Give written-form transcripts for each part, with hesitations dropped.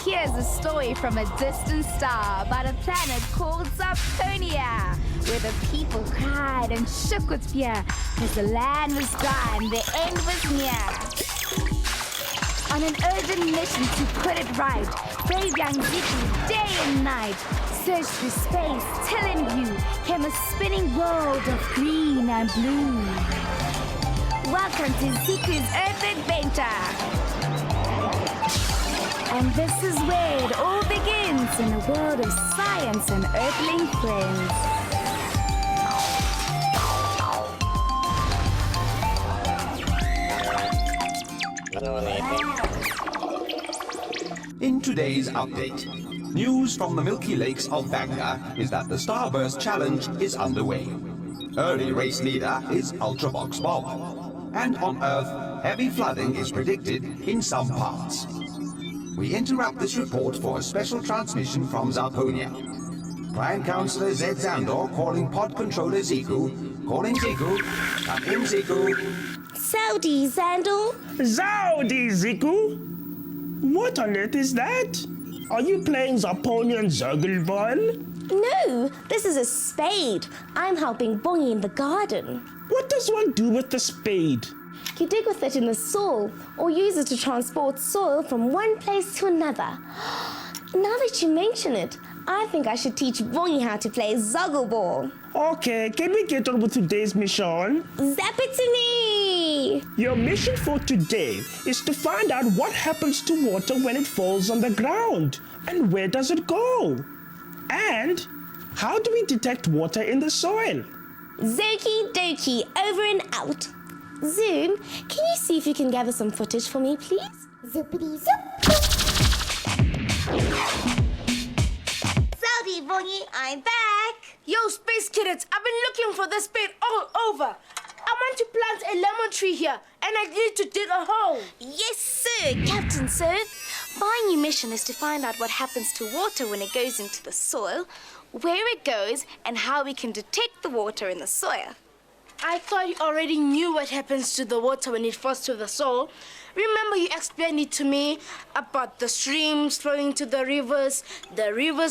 Here's a story from a distant star about a planet called Zaponia, where the people cried and shook with fear as the land was dry and the end was near. On an urgent mission to put it right, brave young Ziku, day and night, searched through space till in view came a spinning world of green and blue. Welcome to Ziku's Earth Adventure! And this is where it all begins in a world of science and earthling friends. In today's update, news from the Milky Lakes of Vanga is that the Starburst Challenge is underway. Early race leader is Ultravox Bob. And on Earth, heavy flooding is predicted in some parts. We interrupt this report for a special transmission from Zaponia. Prime Councillor Zed Zandor calling Pod Controller Ziku. Calling Ziku. Come in, Ziku. Saudi, Zandor. Zowdy, Ziku! What on earth is that? Are you playing Zaponian Zergelball? No, this is a spade. I'm helping Bongi in the garden. What does one do with the spade? You dig with it in the soil or use it to transport soil from one place to another. Now that you mention it, I think I should teach Bongi how to play Zuggleball. Okay, can we get on with today's mission? Zap it to me! Your mission for today is to find out what happens to water when it falls on the ground and where does it go? And how do we detect water in the soil? Zoki dokie, over and out. Zoom, can you see if you can gather some footage for me, please? Zoopity zoop. Saudi, Bongi, I'm back. Yo, Space Kids, I've been looking for this spade all over. I want to plant a lemon tree here, and I need to dig a hole. Yes, sir, Captain Sir. My new mission is to find out what happens to water when it goes into the soil, where it goes, and how we can detect the water in the soil. I thought you already knew what happens to the water when it falls to the soil. Remember you explained it to me about the streams flowing to the rivers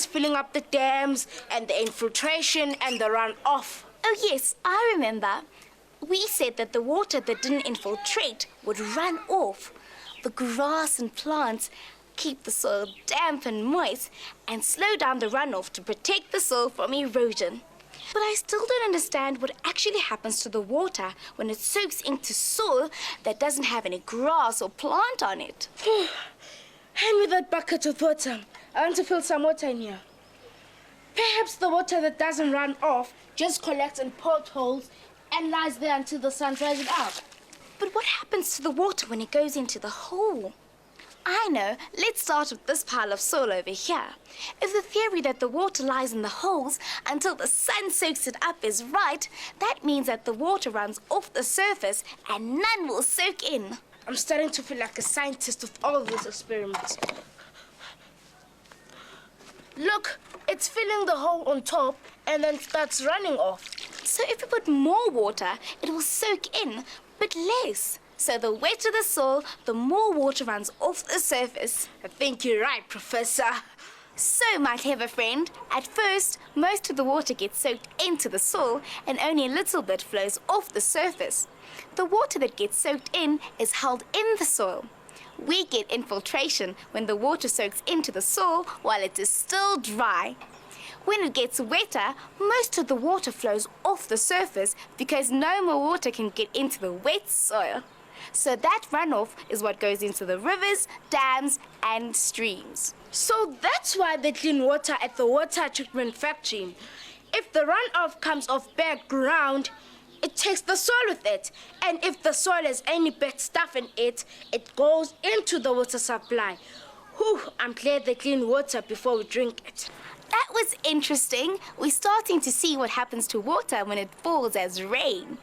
filling up the dams, and the infiltration and the runoff. Oh, yes, I remember. We said that the water that didn't infiltrate would run off. The grass and plants keep the soil damp and moist and slow down the runoff to protect the soil from erosion. But I still don't understand what actually happens to the water when it soaks into soil that doesn't have any grass or plant on it. Hand me that bucket of water. I want to fill some water in here. Perhaps the water that doesn't run off just collects in potholes and lies there until the sun dries it out. But what happens to the water when it goes into the hole? I know. Let's start with this pile of soil over here. If the theory that the water lies in the holes until the sun soaks it up is right, that means that the water runs off the surface and none will soak in. I'm starting to feel like a scientist with all these experiments. Look, it's filling the hole on top and then starts running off. So if we put more water, it will soak in, but less. So the wetter the soil, the more water runs off the surface. I think you're right, Professor. So, my clever friend, at first, most of the water gets soaked into the soil and only a little bit flows off the surface. The water that gets soaked in is held in the soil. We get infiltration when the water soaks into the soil while it is still dry. When it gets wetter, most of the water flows off the surface because no more water can get into the wet soil. So that runoff is what goes into the rivers, dams, and streams. So that's why they clean water at the water treatment factory. If the runoff comes off bare ground, it takes the soil with it. And if the soil has any bad stuff in it, it goes into the water supply. Whew, I'm glad they clean water before we drink it. That was interesting. We're starting to see what happens to water when it falls as rain.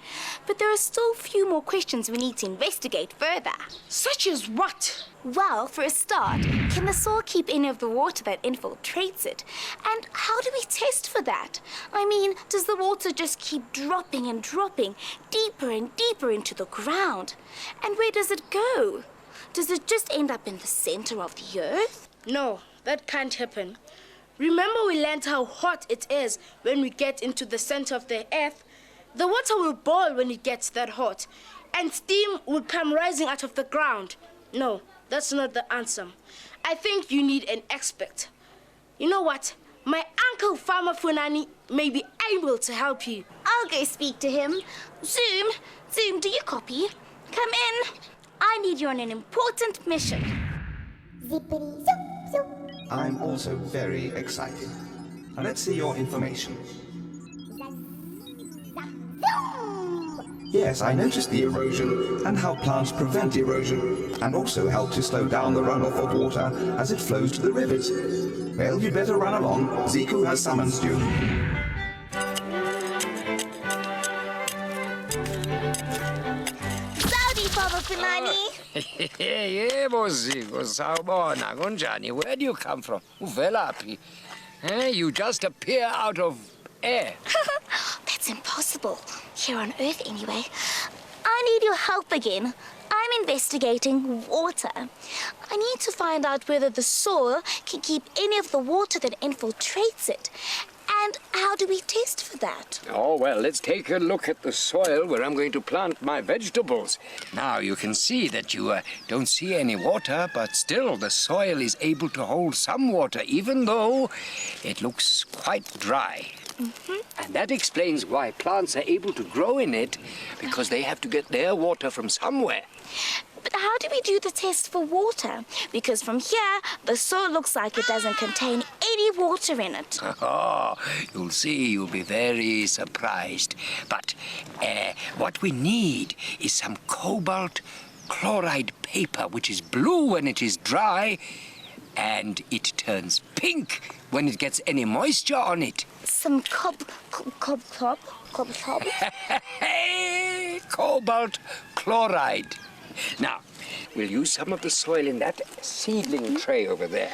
But there are still a few more questions we need to investigate further. Such as what? Well, for a start, can the soil keep any of the water that infiltrates it? And how do we test for that? I mean, does the water just keep dropping and dropping deeper and deeper into the ground? And where does it go? Does it just end up in the center of the earth? No, that can't happen. Remember we learned how hot it is when we get into the center of the earth? The water will boil when it gets that hot, and steam will come rising out of the ground. No, that's not the answer. I think you need an expert. You know what? My uncle Farmer Funani may be able to help you. I'll go speak to him. Zoom, do you copy? Come in. I need you on an important mission. Zippity zoop zoop. I'm also very excited. Now let's see your information. Yes, I noticed the erosion and how plants prevent erosion and also help to slow down the runoff of water as it flows to the rivers. Well, you'd better run along. Ziku has summoned you. Saudi, Farmer Funani. Yebo Zico, sawubona kunjani? Where do you come from? Uvelaphi? You just appear out of air. That's impossible. Here on Earth, anyway. I need your help again. I'm investigating water. I need to find out whether the soil can keep any of the water that infiltrates it. And how do we test for that? Oh, well, let's take a look at the soil where I'm going to plant my vegetables. Now, you can see that you don't see any water, but still the soil is able to hold some water, even though it looks quite dry. And that explains why plants are able to grow in it, because they have to get their water from somewhere. But how do we do the test for water? Because from here, the soil looks like it doesn't contain any water in it. Oh, you'll see, you'll be very surprised. But what we need is some cobalt chloride paper, which is blue when it is dry, and it turns pink when it gets any moisture on it. Some cobalt Cobalt chloride. Now, we'll use some of the soil in that seedling tray over there.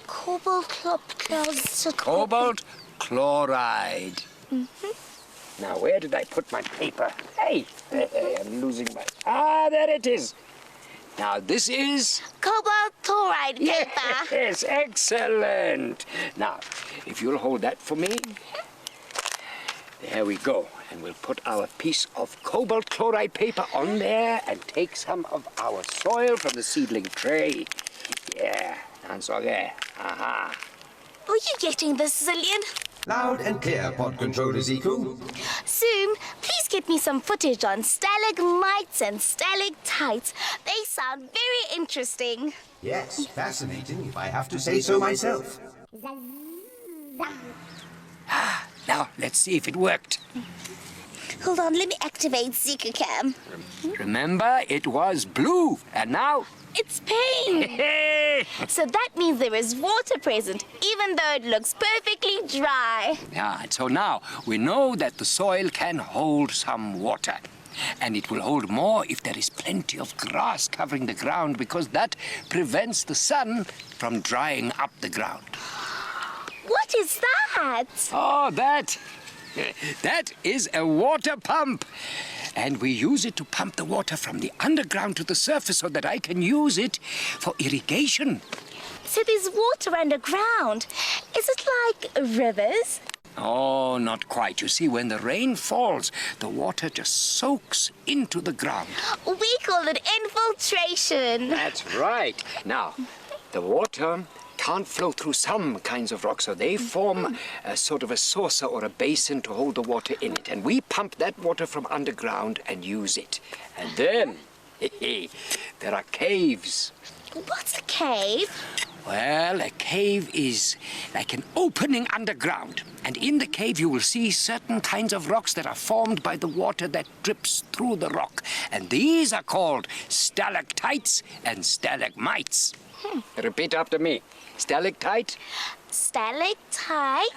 cobalt Chloride. Now, where did I put my paper? Hey, I'm losing my... there it is. Now, this is... cobalt chloride paper. Yes, excellent. Now, if you'll hold that for me. There we go. And we'll put our piece of cobalt chloride paper on there and take some of our soil from the seedling tray. Yeah, and so there. Aha. Are you getting this, Zillion? Loud and clear, pod controller Ziku. Zoom, please get me some footage on stalagmites and stalactites. They sound very interesting. Yes, fascinating, if I have to say so myself. Now, let's see if it worked. Hold on, let me activate ZikaCam. Remember, it was blue, and now... It's pink. So that means there is water present, even though it looks perfectly dry. Yeah, so now we know that the soil can hold some water. And it will hold more if there is plenty of grass covering the ground, because that prevents the sun from drying up the ground. What is that? Oh, that is a water pump. And we use it to pump the water from the underground to the surface so that I can use it for irrigation. So there's water underground. Is it like rivers? Oh, not quite. You see, when the rain falls, the water just soaks into the ground. We call it infiltration. That's right. Now, the water can't flow through some kinds of rock, so they form a sort of a saucer or a basin to hold the water in it. And we pump that water from underground and use it. And then, there are caves. What's a cave? Well, a cave is like an opening underground. And in the cave you will see certain kinds of rocks that are formed by the water that drips through the rock. And these are called stalactites and stalagmites. Repeat after me. Stalactite. Stalactite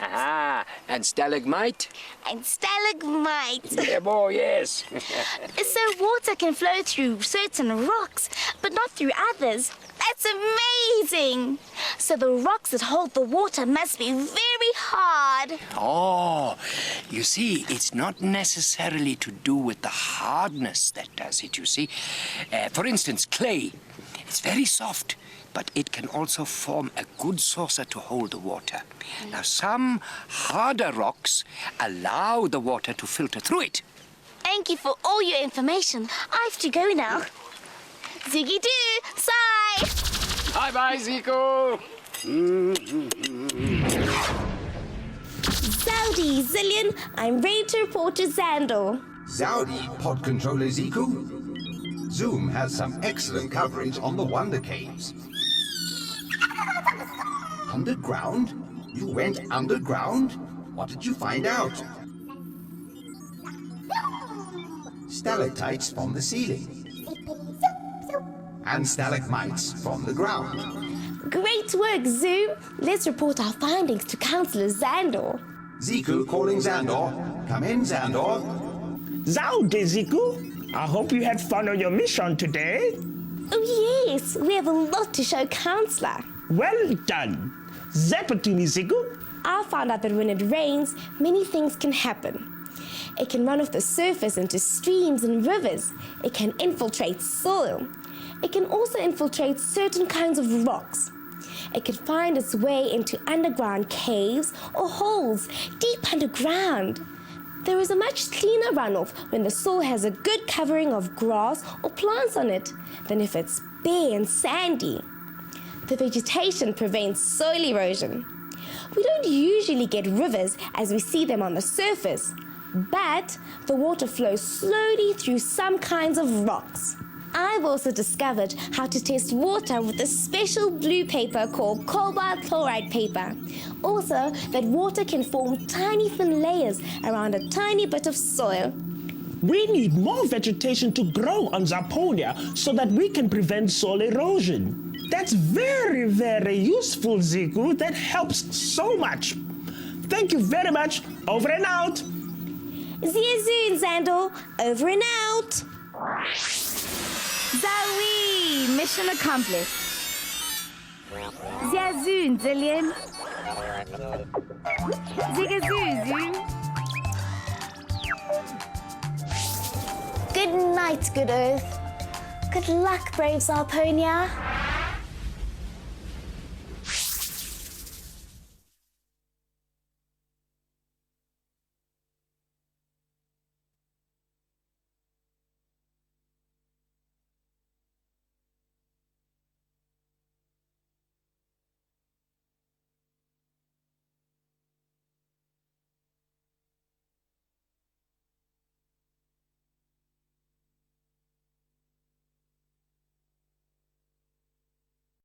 And stalagmite. and stalagmite. Yeah, boy, yes. So water can flow through certain rocks, but not through others. That's amazing. So the rocks that hold the water must be very hard. Oh, you see, it's not necessarily to do with the hardness that does it, you see. For instance, clay. It's very soft, but it can also form a good saucer to hold the water. Now, some harder rocks allow the water to filter through it. Thank you for all your information. I have to go now. Ziggy doo, sigh. Bye-bye, Zico. Zowdy, Zillion, I'm ready to report to Xandor. Zowdy, Pod Controller Ziku. Zoom has some excellent coverage on the Wonder Caves. Underground? You went underground? What did you find out? Stalactites from the ceiling. And stalagmites from the ground. Great work, Zoom. Let's report our findings to Councillor Xandor. Ziku calling Xandor. Come in, Xandor. Zowdy, Ziku. I hope you had fun on your mission today. Oh yes, we have a lot to show Councillor. Well done. Zap it to me, Ziku. I found out that when it rains, many things can happen. It can run off the surface into streams and rivers. It can infiltrate soil. It can also infiltrate certain kinds of rocks. It can find its way into underground caves or holes deep underground. There is a much cleaner runoff when the soil has a good covering of grass or plants on it than if it's bare and sandy. The vegetation prevents soil erosion. We don't usually get rivers as we see them on the surface, but the water flows slowly through some kinds of rocks. I've also discovered how to test water with a special blue paper called cobalt chloride paper. Also, that water can form tiny thin layers around a tiny bit of soil. We need more vegetation to grow on Zaponia so that we can prevent soil erosion. That's very, very useful, Ziku. That helps so much. Thank you very much. Over and out. See you soon, Xandor. Over and out. Zowie! Mission accomplished. Sehr soon, Zillion. Zigazoo, Zoom. Good night, good Earth. Good luck, brave Zarponia.